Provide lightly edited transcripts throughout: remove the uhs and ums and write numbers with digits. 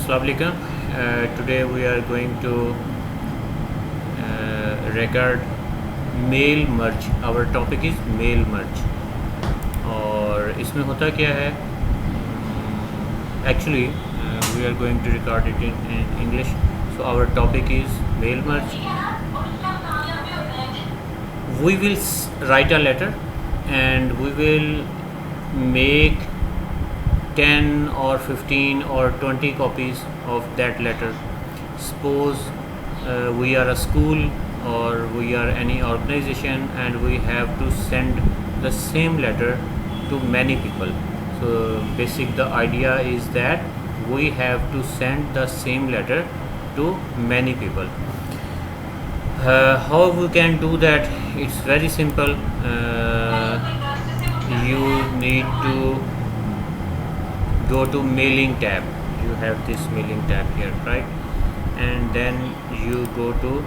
Assalamu alaikum. Today we are going to record mail merge. Our topic is mail merge. और इसमें होता क्या है, actually we are going to record it in English. So our topic is mail merge. We will write a letter and we will make 10 or 15 or 20 copies of that letter. Suppose we are a school or we are any organization and we have to send the same letter to many people. So the idea is that we have to send the same letter to many people. How we can do that? It's very simple. You need to go to mailing tab. You have this mailing tab here, right? And then you go to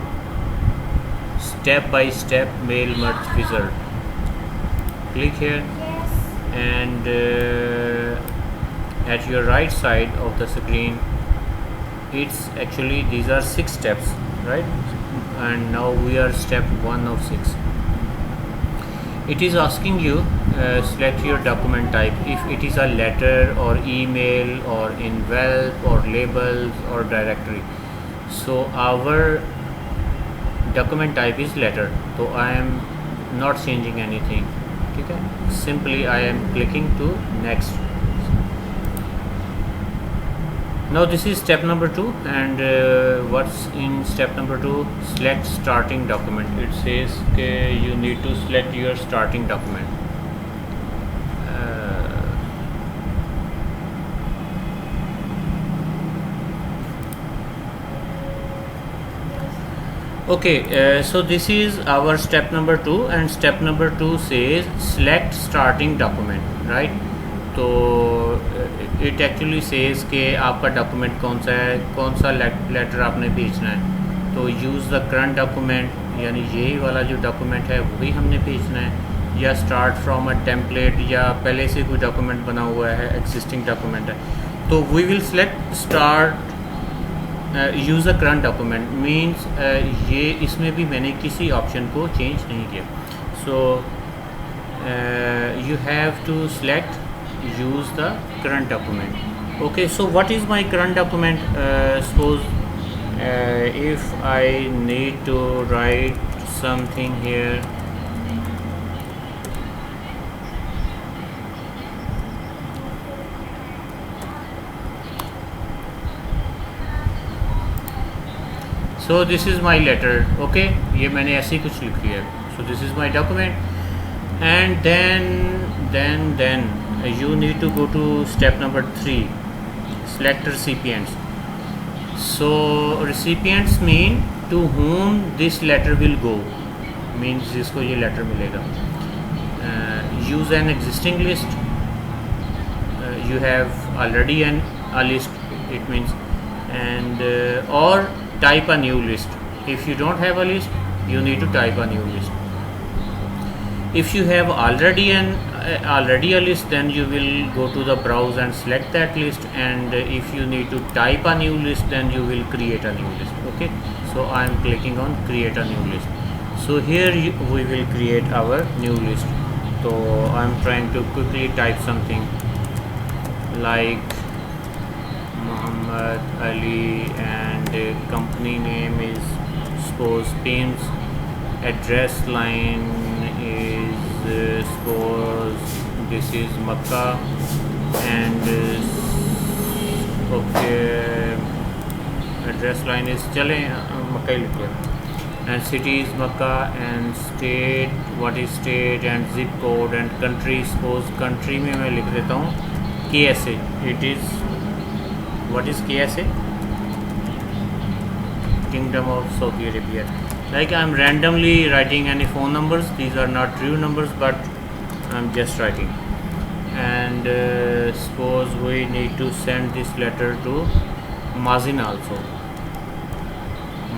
step by step mail merge wizard. Click here. Yes. And at your right side of the screen, it's actually these are 6 steps, right? And now we are step 1 of 6. It is asking you select your document type, if it is a letter or email or envelope or labels or directory. So our document type is letter, so I am not changing anything. Okay, simply I am clicking to next. Now this is step number 2, and what's in step number 2? Select starting document. It says you need to select your starting document. So this is our step number 2, and step number 2 says select starting document, right? तो it actually says कि आपका document कौन सा है, कौन सा letter आपने भेजना है. तो यूज़ द करंट डॉक्यूमेंट, यानी यही वाला जो डॉक्यूमेंट है वही हमने भेजना है, या स्टार्ट फ्रॉम अ टेम्पलेट, या पहले से कोई डॉक्यूमेंट बना हुआ है, एग्जिस्टिंग डॉक्यूमेंट है. तो we will select start use the current document. Means ये इसमें भी मैंने किसी ऑप्शन को चेंज नहीं किया. So you have to select use the current document. Okay, so what is my current document? Suppose if I need to write something here, so this is my letter. Okay, ये मैंने ऐसे ही कुछ लिख लिया. So this is my document, and then you need to go to step number 3, select recipients. So recipients mean to whom this letter will go, means जिसको ये letter मिलेगा. Use an existing list. You have already a list, it means, and or type a new list. If you don't have a list, you need to type a new list. If you have already a list, then you will go to the browse and select that list, and if you need to type a new list, then you will create a new list. Okay, so I am clicking on create a new list. So here we will create our new list. So I am trying to quickly type something like Muhammad Ali, and company name is suppose Pins. Address line is suppose this is Makkah, and okay, address line is चलें मक्का ही लिख लिया, and city is Makkah, and state, what is state, and zip code, and country, suppose country में मैं लिख देता हूँ KSA. It is, what is KSA? Kingdom of Saudi Arabia. Like I am randomly writing any phone numbers. These are not real numbers, but I am just writing. And suppose we need to send this letter to Mazin also.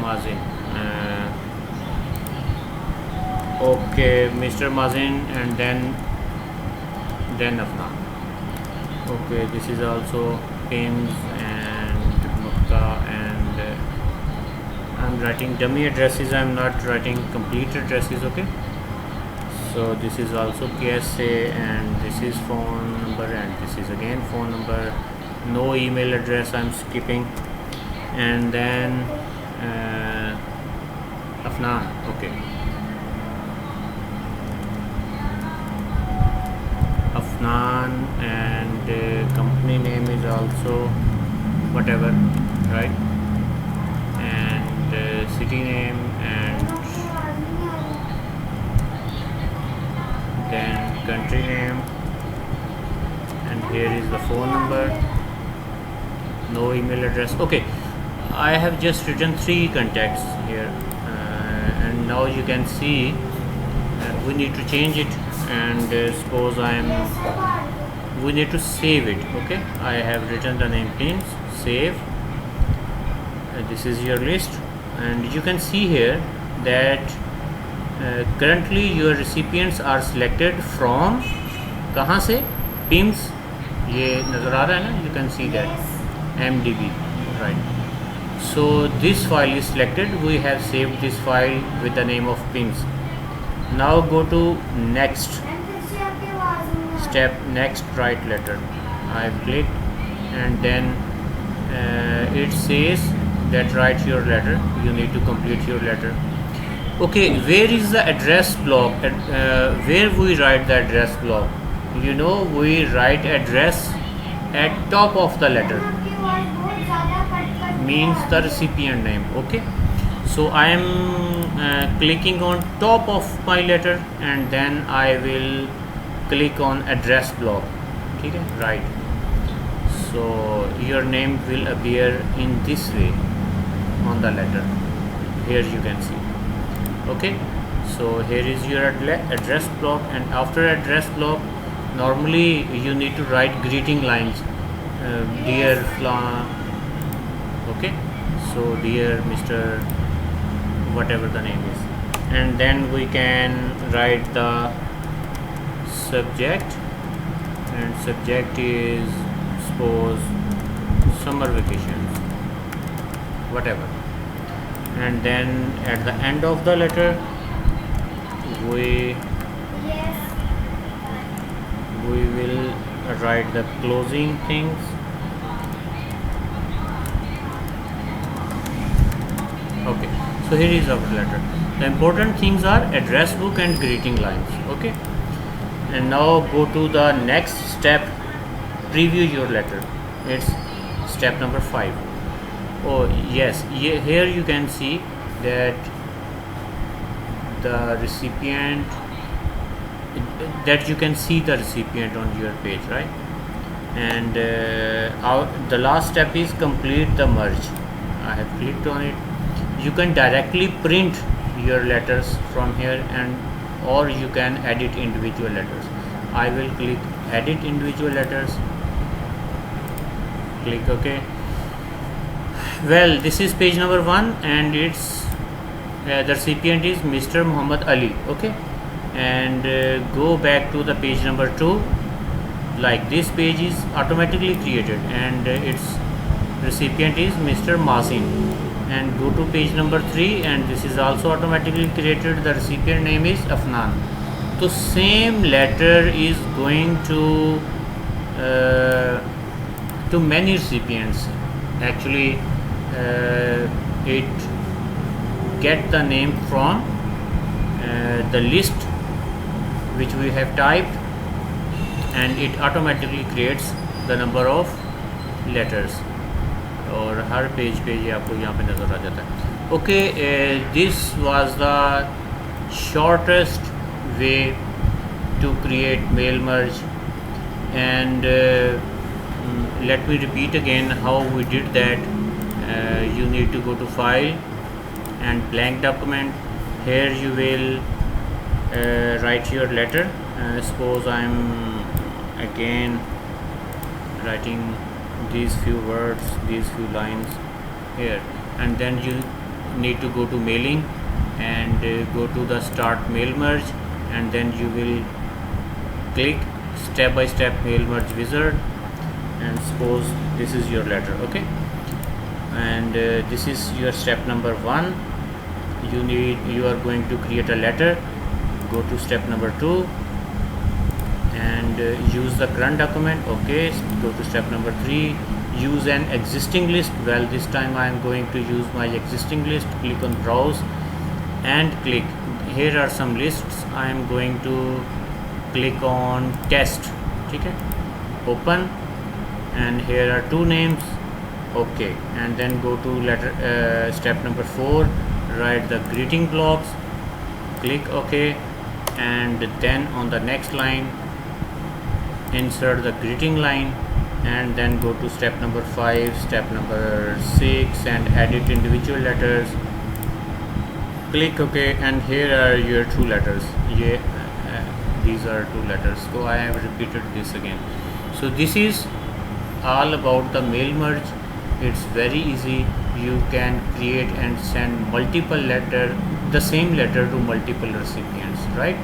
Mazin. Okay, Mr. Mazin, and then Afnan. Okay, this is also pins and I'm writing dummy addresses, I'm not writing complete addresses. Okay, so this is also KSA, and this is phone number, and this is again phone number. No email address I'm skipping. And then Afnan. Okay, Afnan, and company name is also whatever, right? And city name, and then country name, and here is the phone number. No email address. Okay, I have just written 3 contacts here, and now you can see we need to change it, and suppose we need to save it. Okay, I have written the name pins, save. This is your list, and you can see here that currently your recipients are selected from कहाँ से, PIMS, ये नज़र आ रहा है ना, you can see that MDB, right? So this file is selected, we have saved this file with the name of PIMS. Now go to next step, next write letter. I click, and then it says that write your letter, you need to complete your letter. Okay, where is the address block? Where we write the address block? You know, we write address at top of the letter, means the recipient name. Okay, so I am clicking on top of my letter, and then I will click on address block. Okay, right. So your name will appear in this way on the letter. Here you can see. Okay, so here is your address block, and after address block, normally you need to write greeting lines. Dear Flan. Okay, so dear Mr. whatever the name is, and then we can write the subject, and subject is suppose summer vacations, whatever. And then at the end of the letter we will write the closing things. Okay, so here is our letter. The important things are address book and greeting lines. Okay, and now go to the next step, preview your letter. It's step number 5. Oh yes, here you can see that the recipient, that you can see the recipient on your page, right? And the last step is complete the merge. I have clicked on it. You can directly print your letters from here, and or you can edit individual letters. I will click edit individual letters, click OK. Well, this is page number 1, and it's the recipient is Mr. Muhammad Ali. Okay, and go back to the page number 2. Like this page is automatically created, and its recipient is Mr. Mazin. And go to page number 3, and this is also automatically created. The recipient name is Afnan. So same letter is going to many recipients. Actually, it get the name from the list which we have typed, and it automatically creates the number of letters. और हर page पे ये आपको यहाँ पे नज़र आ जाता है. Okay, this was the shortest way to create mail merge, and let me repeat again how we did that. You need to go to file and blank document. Here you will write your letter. Suppose I'm again writing these few words, these few lines here, and then you need to go to mailing and go to the start mail merge, and then you will click step by step mail merge wizard, and suppose this is your letter. Okay, and this is your step number 1. You are going to create a letter. Go to step number 2 and use the current document. Okay, go to step number 3, use an existing list. Well, this time I am going to use my existing list. Click on browse and click, here are some lists. I am going to click on test. Okay, open, and here are 2 names. Okay, and then go to step number 4, write the greeting blocks. Click OK, and then on the next line insert the greeting line, and then go to step number 5, step number 6, and edit individual letters. Click OK, and here are your 2 letters. These are 2 letters, so I have repeated this again. So this is all about the mail merge. It's very easy. You can create and send multiple the same letter to multiple recipients, right?